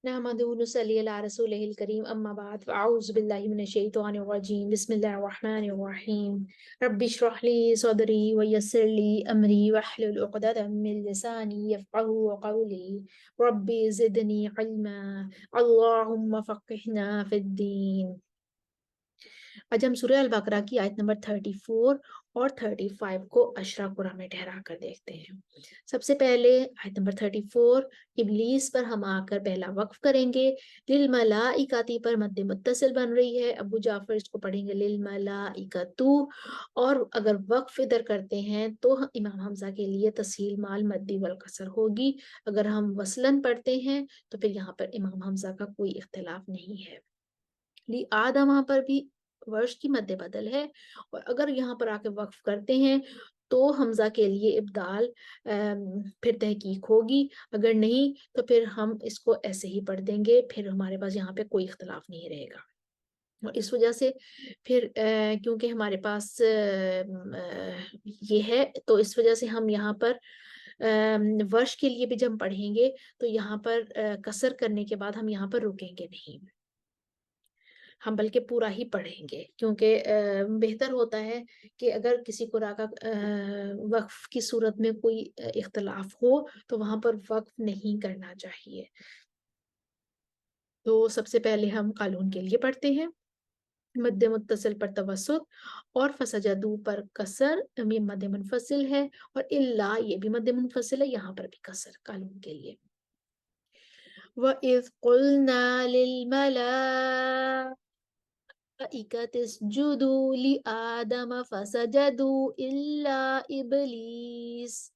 नहमदुहु व नुसल्ली अला रसूलिहिल करीम अम्मा बाद अऊज़ु बिल्लाहि मिनश शैतानिर रजीम बिस्मिल्लाहिर रहमानिर रहीम रब्बि इश्रह ली सदरी व यस्सिर ली अमरी वहलुल उक़दतम मिन लिसानी यफ़क़हू क़ौली रब्बि ज़िदनी इल्मा अल्लाहुम्मा फ़क़्हिना फ़िद्दीन। आज हम सूरह अल बकरा की आयत नंबर 34 और 35 को अशरा कुरा में ठहरा कर देखते हैं। सबसे पहले आयत नंबर 34 इब्लीस पर हम आकर पहला वक्फ करेंगे। लिल मलाइकाती पर मद्द मुत्तसिल बन रही है। अबू जाफर इसको पढ़ेंगे लिल मलाइकातू, और अगर वक्फ इधर करते हैं तो इमाम हमजा के लिए तस्हील माल मद्दी वल कसर होगी। अगर हम वसलन पढ़ते हैं तो फिर यहाँ पर इमाम हमजा का कोई इख्तिलाफ नहीं है। ली आदा वहां पर भी वर्ष की मद्दे बदल है, और अगर यहाँ पर आके वक्फ करते हैं तो हमजा के लिए इब्दाल फिर तहकीक होगी। अगर नहीं तो फिर हम इसको ऐसे ही पढ़ देंगे, फिर हमारे पास यहाँ पे कोई इख्तलाफ नहीं रहेगा। और इस वजह से फिर क्योंकि हमारे पास ये है, तो इस वजह से हम यहाँ पर वर्ष के लिए भी जब हम पढ़ेंगे तो यहाँ पर कसर करने के बाद हम यहाँ पर रुकेंगे नहीं, हम बल्कि पूरा ही पढ़ेंगे, क्योंकि बेहतर होता है कि अगर किसी कुरा का वक्फ की सूरत में कोई इख्तलाफ हो तो वहां पर वक्फ नहीं करना चाहिए। तो सबसे पहले हम कानून के लिए पढ़ते हैं। मद्दे मुत्तसिल पर तवस्सुत और फसजदू पर कसर, ये मद्दे मुनफसिल है, और इल्ला ये भी मद्दे मुनफसिल है, यहाँ पर भी कसर कानून के लिए। व इज़ क़ुलना लिल इसजुदू ली आदम फसजदू इल्ला इबलीस।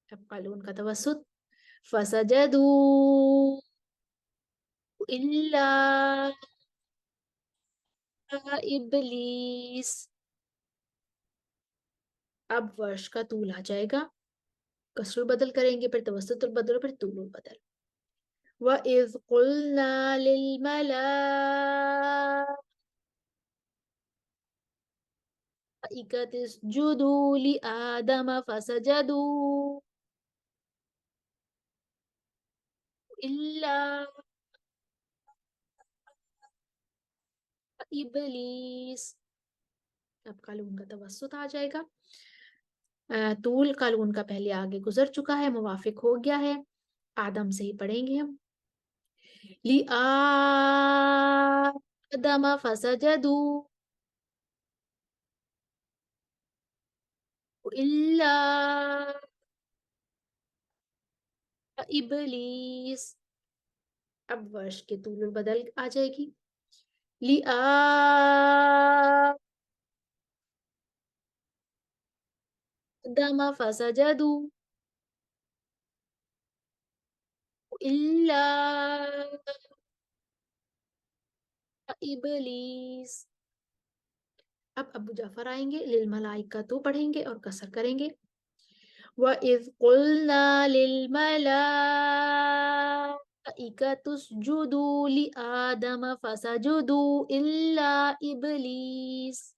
अब कानून का तवस्सुत फसजदू इल्ला इबलीस। अब वर्ष का तूल आ जाएगा, कसरुल बदल करेंगे, फिर तवस्सुतुल बदल, फिर तूलुल बदल। व इज़ क़ुलना लिल मलाइकति इसजुदू ली आदम फसजदू इल्ला इबलीस। अब कानून का तवस्सुत आ जाएगा। तूल कानून का पहले आगे गुजर चुका है, मुवाफिक हो गया है। आदम से ही पढ़ेंगे हम। ली आदम फसजदू इल्ला इबलीस। अब वर्ष के तूल बदल आ जाएगी। ली आदम फसजदू इल्ला इबलीस। अब अबू जाफर आएंगे, लिल मलाइका तो पढ़ेंगे और कसर करेंगे। व इज़ क़ुलना लिल मलाइकति इसजुदू ली आदम फसजुदू इल्ला इबलीस।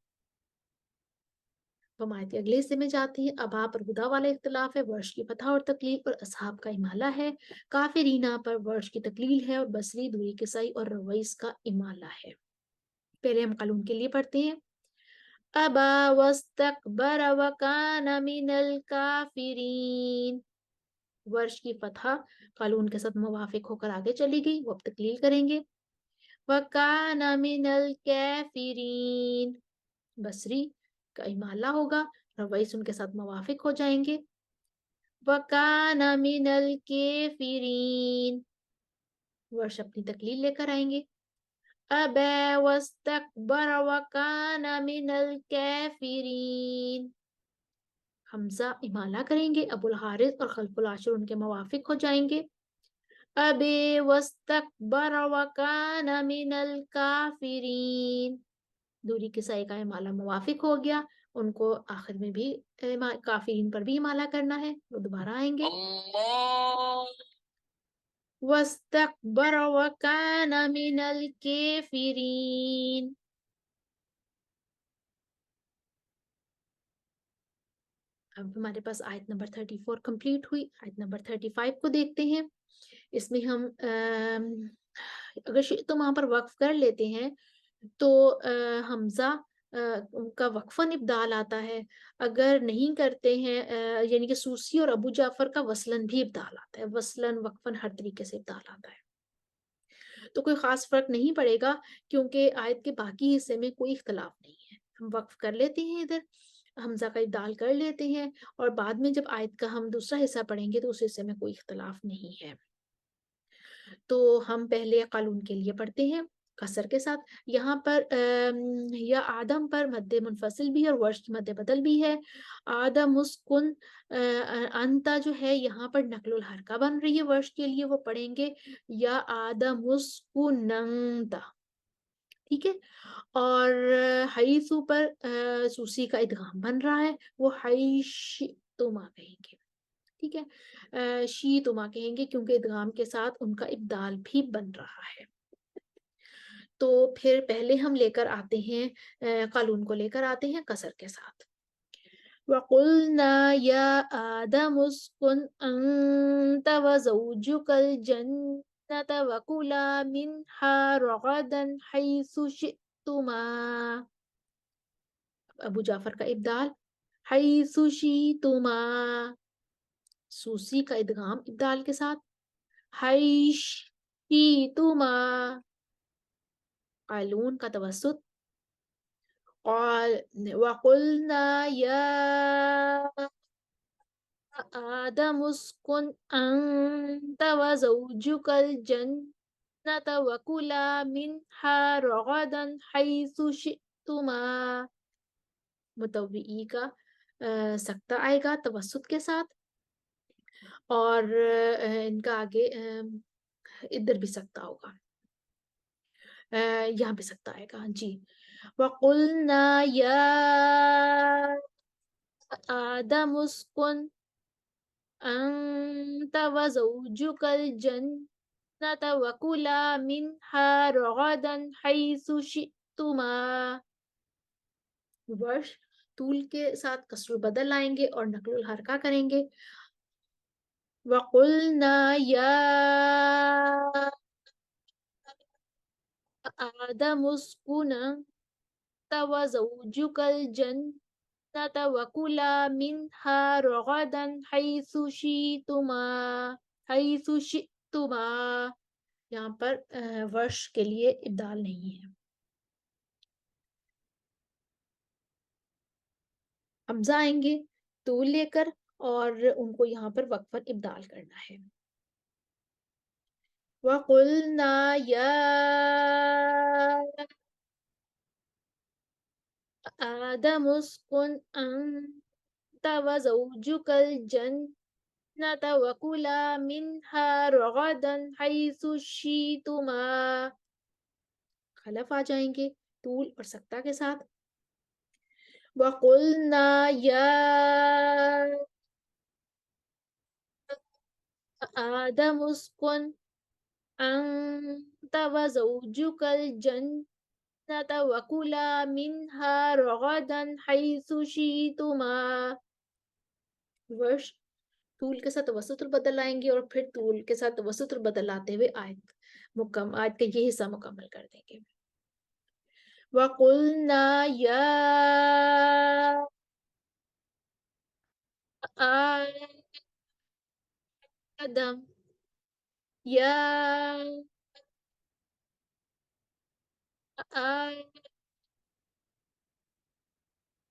हम आयत अगले हिस्से में जाते हैं। अब आप पर हुदा वाला इख्तिलाफ है, वर्ष की फतह और तकलील और असहाब का इमाला है। काफिरीना पर वर्ष की तकलील है और बसरी, दूरी, किसाई और रवैस का इमाला है। पहले हम कानून के लिए पढ़ते हैं। अबा वस्तकबर व कान मिनल काफिरीन। वर्ष की फतह कानून के साथ मुवाफिक होकर आगे चली गई, वो अब तकलील करेंगे। व कान मिनल काफिरीन, बसरी का इमाला होगा, रवैस उनके साथ मुवाफिक हो जाएंगे। व कान मिनल काफिरीन, वर्ष अपनी तकलील लेकर आएंगे। अबा वस्तकबर व कान मिनल काफिरीन, हमजा इमाला करेंगे। अबुल हारिस और खल्फुल आशिर उनके मुवाफिक हो जाएंगे। अबे वस्तकबर व कान मिनल काफिरीन, दूरी के साई का इमाला मुवाफिक हो गया, उनको आखिर में भी काफिरीन पर भी इमाला करना है, वो दोबारा आएंगे। वस्तकबर व कान मिनल काफिरीन, अब हमारे पास आयत नंबर 34 कंप्लीट हुई। आयत नंबर 35 को देखते हैं। इसमें हम अगर तो वहां पर वक्फ कर लेते हैं तो हमजा का वक्फन इब्दाल आता है। अगर नहीं करते हैं यानी कि सूसी और अबू जाफर का वसलन भी इब्दाल आता है। वसलन वक्फन हर तरीके से इब्दाल आता है, तो कोई खास फर्क नहीं पड़ेगा क्योंकि आयत के बाकी हिस्से में कोई इख्तलाफ नहीं है। हम वक्फ कर लेते हैं, इधर हमजा का इब्दाल कर लेते हैं, और बाद में जब आयत का हम दूसरा हिस्सा पढ़ेंगे तो उस हिस्से में कोई इख्तलाफ नहीं है। तो हम पहले कानून के लिए पढ़ते हैं कसर के साथ। यहाँ पर या आदम पर मद्दे मुनफसिल भी है और वर्ष की मद्दे बदल भी है। आदम उसकुन अंता जो है यहाँ पर नकलुल हरका बन रही है वर्ष के लिए, वो पढ़ेंगे या आदम उसकुनंता, ठीक है। और हईसु पर सूसी का इदगाम बन रहा है, वो हईशुमा कहेंगे, ठीक है। शीतुमा कहेंगे क्योंकि इदगाम के साथ उनका इब्दाल भी बन रहा है। तो फिर पहले हम लेकर आते हैं कालून को लेकर आते हैं कसर के साथ। वक़ुलना या आदम उस्कुन अंत व ज़ौजुकल जन्नत वकुला मिनहा रगदन हैसु शि'तुमा। अबू जाफर का इब्दाल हैसु शि'तुमा, सूसी का इदगाम इब्दाल के साथ हैश शि'तुमा, कालून का तवस्सुत और वकुलना या आदम उस्कुन अंत व ज़ौजुकल जन्नत वकुला मिनहा रगदन हैसु शि'तुमा। मुतव्वी का सकता आएगा तवस्सुत के साथ, और इनका आगे इधर भी सकता होगा, यहाँ पे सकता आएगा जी। वकुलना या आदम उस्कुन अंत व ज़ौजुकल जन्नत वकुला मिनहा रगदन हैसु शि'तुमा। वर्ष तूल के साथ कसरुल बदल आएंगे और नकलुल हरका करेंगे। वकुलना या आदम उस्कुन व ज़ौजुकल जन्नत वकुला मिनहा रगदन हैसु शि'तुमा, हैसु शि'तुमा। यहाँ पर वर्ष के लिए इब्दाल नहीं है। हमजा आएंगे तूल लेकर और उनको यहाँ पर वक्फन इब्दाल करना है। वकुलना या आदम उस्कुन अंत व ज़ौजुकल जन्नत वकुला मिनहा रगदन हैसु शि'तुमा। खलफ आ जाएंगे तूल और सक्ता के साथ। वकुलना या आदम उस्कुन अंत व ज़ौजुकल जन्नत वकुला मिनहा रगदन हैसु शि'तुमा। वर्ष तूल के साथ तवस्सुतुल बदल आएंगे और फिर तूल के साथ तवस्सुतुल बदल आते हुए आयत का ये हिस्सा मुकम्मल कर देंगे। वकुलना या आदम या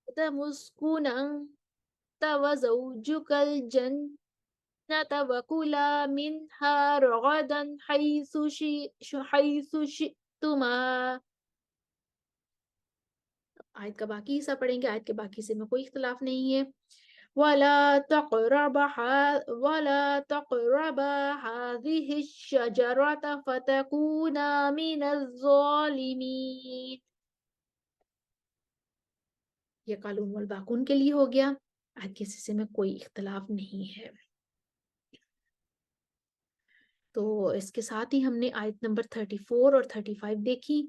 आदम उस्कुन अंत व ज़ौजुकल जन्नत वकुला मिनहा रगदन हैसु शि'तुमा। आयत का बाकी हिस्सा पढ़ेंगे, आयत के बाकी हिस्से में कोई इख्तिलाफ नहीं है। वला तक़रबा हाज़िहि शजरत फतकूना मिनज़-ज़ालिमीन। ये कालून वल बाकुन के लिए हो गया। आयत के हिस्से में कोई इख्तिलाफ नहीं है। तो इसके साथ ही हमने आयत नंबर 34 और 35 देखी,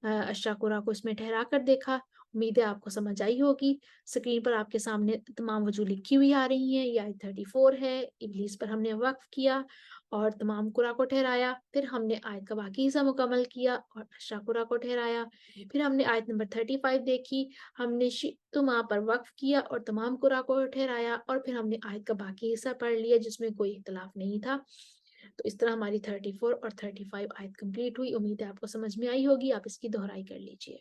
अशाकुरा को इसमें ठहरा कर देखा, امید ہے آپ کو سمجھ آئی ہوگی۔ اسکرین پر آپ کے سامنے تمام وجوہ لکھی ہوئی آ رہی ہیں۔ یہ آیت 34 ہے، ابلیس پر ہم نے وقف کیا اور تمام قرآن کو ٹھہرایا، پھر ہم نے آیت کا باقی حصہ مکمل کیا اور اشرا قرآن کو ٹھہرایا، پھر ہم نے آیت نمبر 35 دیکھی، ہم نے شئتما پر وقف کیا اور تمام قرآن کو ٹھہرایا، اور پھر ہم نے آیت کا باقی حصہ پڑھ لیا جس میں کوئی اختلاف نہیں تھا۔ تو اس طرح ہماری 34 اور 35 آیت کمپلیٹ ہوئی۔ امید ہے آپ کو سمجھ میں آئی ہوگی، آپ اس کی دہرائی کر لیجئے۔